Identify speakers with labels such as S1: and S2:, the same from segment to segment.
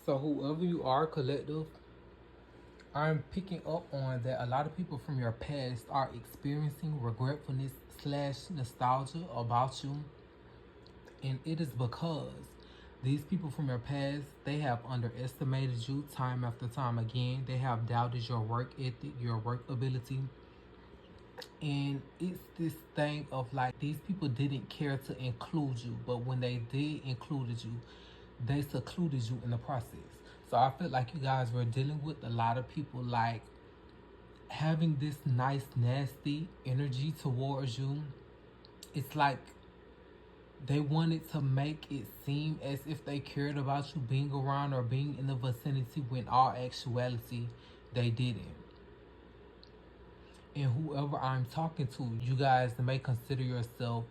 S1: So whoever you are, collective, I'm picking up on that a lot of people from your past are experiencing regretfulness slash nostalgia about you. And it is because these people from your past, they have underestimated you time after time again. They have doubted your work ethic, your work ability. And it's this thing of like these people didn't care to include you, but when they did included you, they secluded you in the process. So I feel like you guys were dealing with a lot of people like having this nice nasty energy towards you. It's like they wanted to make it seem as if they cared about you being around or being in the vicinity when all actuality they didn't. And whoever I'm talking to, you guys may consider yourself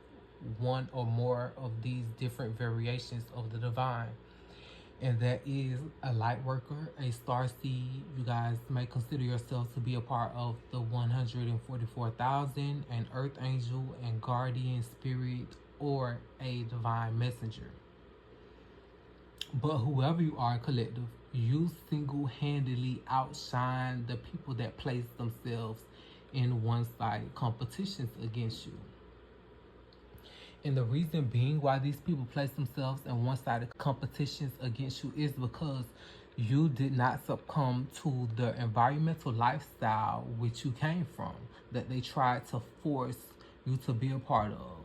S1: one or more of these different variations of the divine. And that is a light worker, a star seed. You guys may consider yourselves to be a part of the 144,000, an earth angel, and guardian spirit, or a divine messenger. But whoever you are, collective, you single-handedly outshine the people that place themselves in one-sided competitions against you. And the reason being why these people place themselves in one-sided competitions against you is because you did not succumb to the environmental lifestyle which you came from, that they tried to force you to be a part of.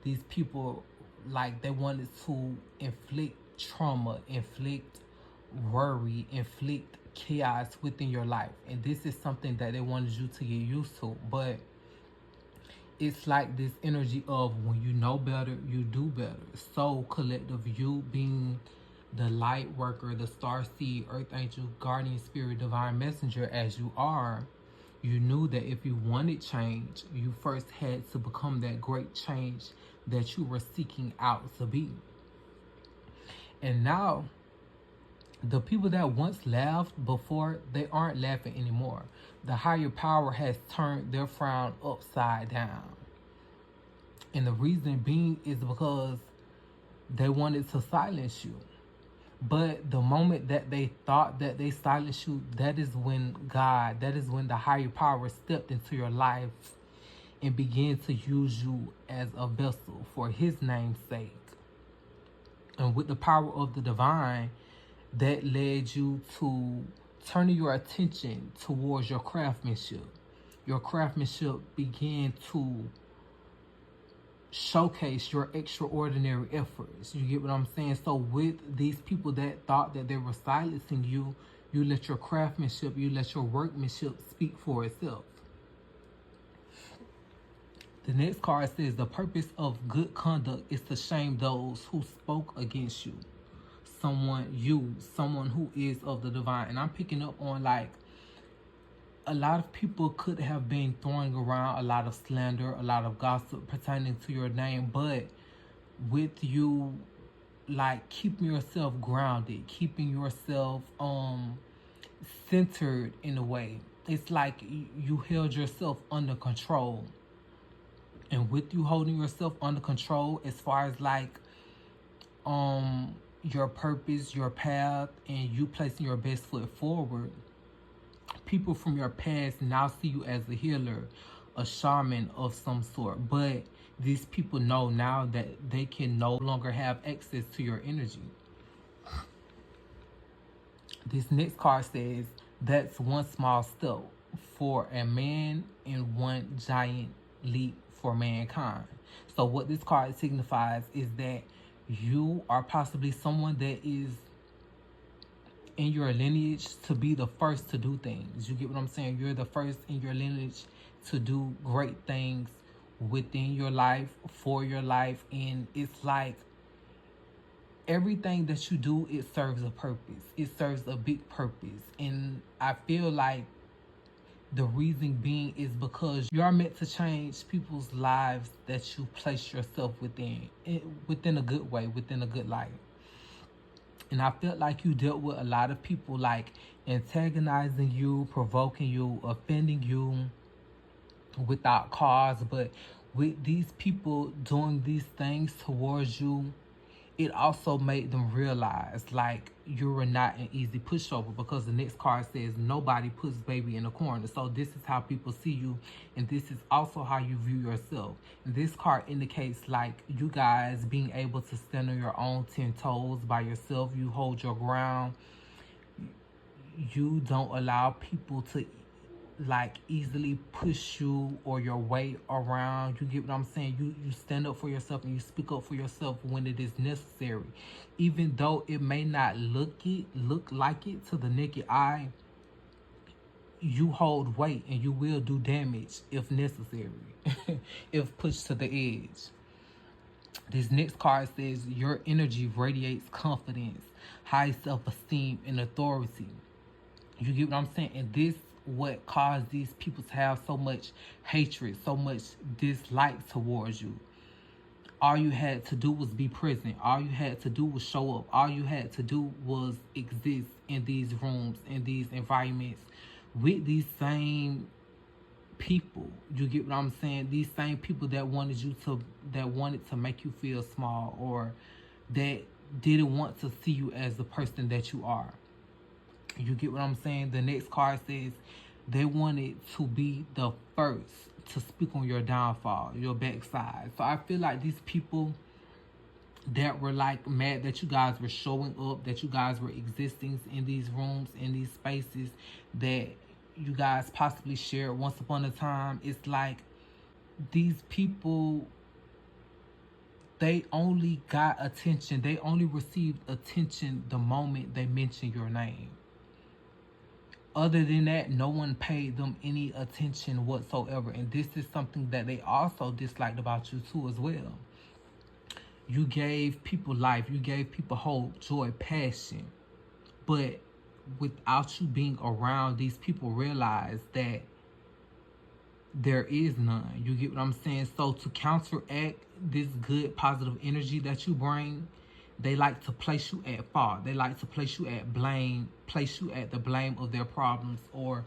S1: These people, like, they wanted to inflict trauma, inflict worry, inflict chaos within your life. And this is something that they wanted you to get used to. But it's like this energy of when you know better, you do better. So collective, you being the light worker, the star seed, earth angel, guardian spirit, divine messenger as you are, you knew that if you wanted change, you first had to become that great change that you were seeking out to be. And now, the people that once laughed before, they aren't laughing anymore. The higher power has turned their frown upside down. And the reason being is because they wanted to silence you. But the moment that they thought that they silenced you, that is when God, that is when the higher power stepped into your life and began to use you as a vessel for his name's sake. And with the power of the divine, that led you to turning your attention towards your craftsmanship. Your craftsmanship began to showcase your extraordinary efforts. You get what I'm saying? So with these people that thought that they were silencing you, you let your craftsmanship, you let your workmanship speak for itself. The next card says the purpose of good conduct is to shame those who spoke against you. Someone who is of the divine. And I'm picking up on like a lot of people could have been throwing around a lot of slander, a lot of gossip pertaining to your name, but with you like keeping yourself grounded, keeping yourself centered in a way. It's like you held yourself under control. And with you holding yourself under control as far as like your purpose, your path, and you placing your best foot forward, people from your past now see you as a healer, a shaman of some sort. But these people know now that they can no longer have access to your energy. This next card says, that's one small step for a man and one giant leap for mankind. So what this card signifies is that you are possibly someone that is in your lineage to be the first to do things. You get what I'm saying? You're the first in your lineage to do great things within your life, for your life. And it's like everything that you do, it serves a purpose. It serves a big purpose. And I feel like the reason being is because you are meant to change people's lives that you place yourself within a good way, within a good light. And I felt like you dealt with a lot of people like antagonizing you, provoking you, offending you without cause. But with these people doing these things towards you, it also made them realize like you're not an easy pushover, because the next card says nobody puts baby in a corner. So this is how people see you, and this is also how you view yourself. And this card indicates like you guys being able to stand on your own 10 toes by yourself. You hold your ground. You don't allow people to like easily push you or your weight around. You get what I'm saying? You stand up for yourself and you speak up for yourself when it is necessary, even though it may not look like it to the naked eye. You hold weight and you will do damage if necessary. If pushed to the edge. This next card says your energy radiates confidence, high self-esteem, and authority. You get what I'm saying? And this what caused these people to have so much hatred, so much dislike towards you. All you had to do was be present. All you had to do was show up. All you had to do was exist in these rooms, in these environments, with these same people. You get what I'm saying? These same people that wanted to make you feel small, or that didn't want to see you as the person that you are. You get what I'm saying? The next card says they wanted to be the first to speak on your downfall, your backside. So I feel like these people that were like mad that you guys were showing up, that you guys were existing in these rooms, in these spaces that you guys possibly shared once upon a time. It's like these people, they only got attention. They only received attention the moment they mentioned your name. Other than that, no one paid them any attention whatsoever. And this is something that they also disliked about you too as well. You gave people life. You gave people hope, joy, passion. But without you being around, these people realize that there is none. You get what I'm saying? So to counteract this good, positive energy that you bring, they like to place you at fault. They like to place you at blame, place you at the blame of their problems or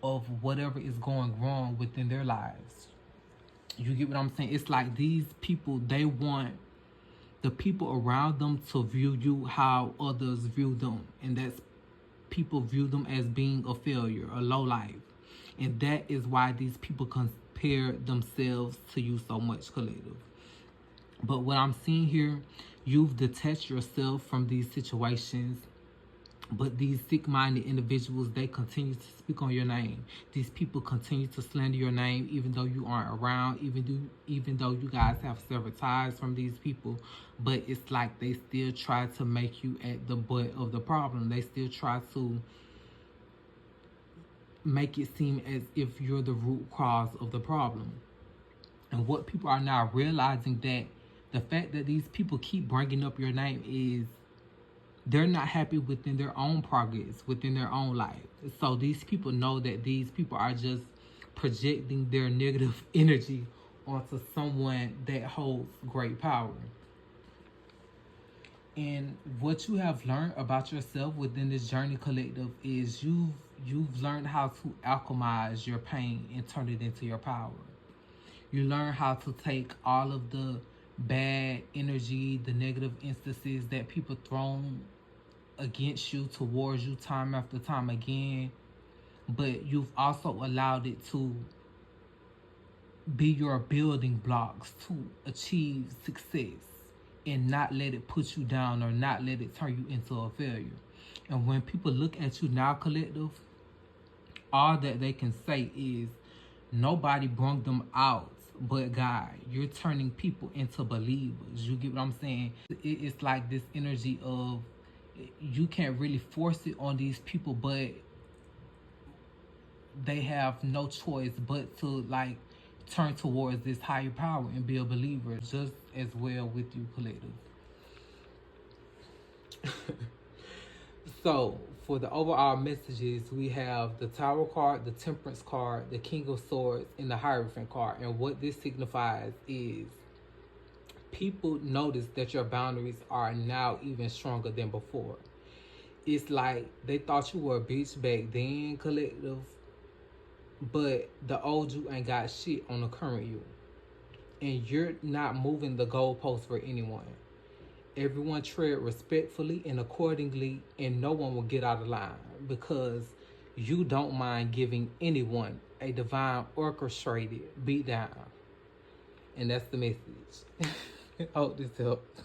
S1: of whatever is going wrong within their lives. You get what I'm saying? It's like these people, they want the people around them to view you how others view them. And that's people view them as being a failure, a low life. And that is why these people compare themselves to you so much, collective. But what I'm seeing here, you've detached yourself from these situations. But these sick-minded individuals, they continue to speak on your name. These people continue to slander your name, even though you aren't around, even though you guys have severed ties from these people. But it's like they still try to make you at the butt of the problem. They still try to make it seem as if you're the root cause of the problem. And what people are now realizing, that the fact that these people keep bringing up your name is they're not happy within their own progress, within their own life. So these people know that these people are just projecting their negative energy onto someone that holds great power. And what you have learned about yourself within this journey, collective, is you've learned how to alchemize your pain and turn it into your power. You learn how to take all of the bad energy, the negative instances that people thrown against you, towards you time after time again, but you've also allowed it to be your building blocks to achieve success, and not let it put you down or not let it turn you into a failure. And when people look at you now, collective, all that they can say is nobody brought them out but God. You're turning people into believers. You get what I'm saying? It's like this energy of you can't really force it on these people, but they have no choice but to like turn towards this higher power and be a believer just as well with you, collective. So for the overall messages, we have the Tower card, the Temperance card, the King of Swords, and the Hierophant card. And what this signifies is people notice that your boundaries are now even stronger than before. It's like they thought you were a bitch back then, collective, but the old you ain't got shit on the current you. And you're not moving the goalpost for anyone. Everyone tread respectfully and accordingly, and no one will get out of line because you don't mind giving anyone a divine orchestrated beatdown. And that's the message. I hope this helps.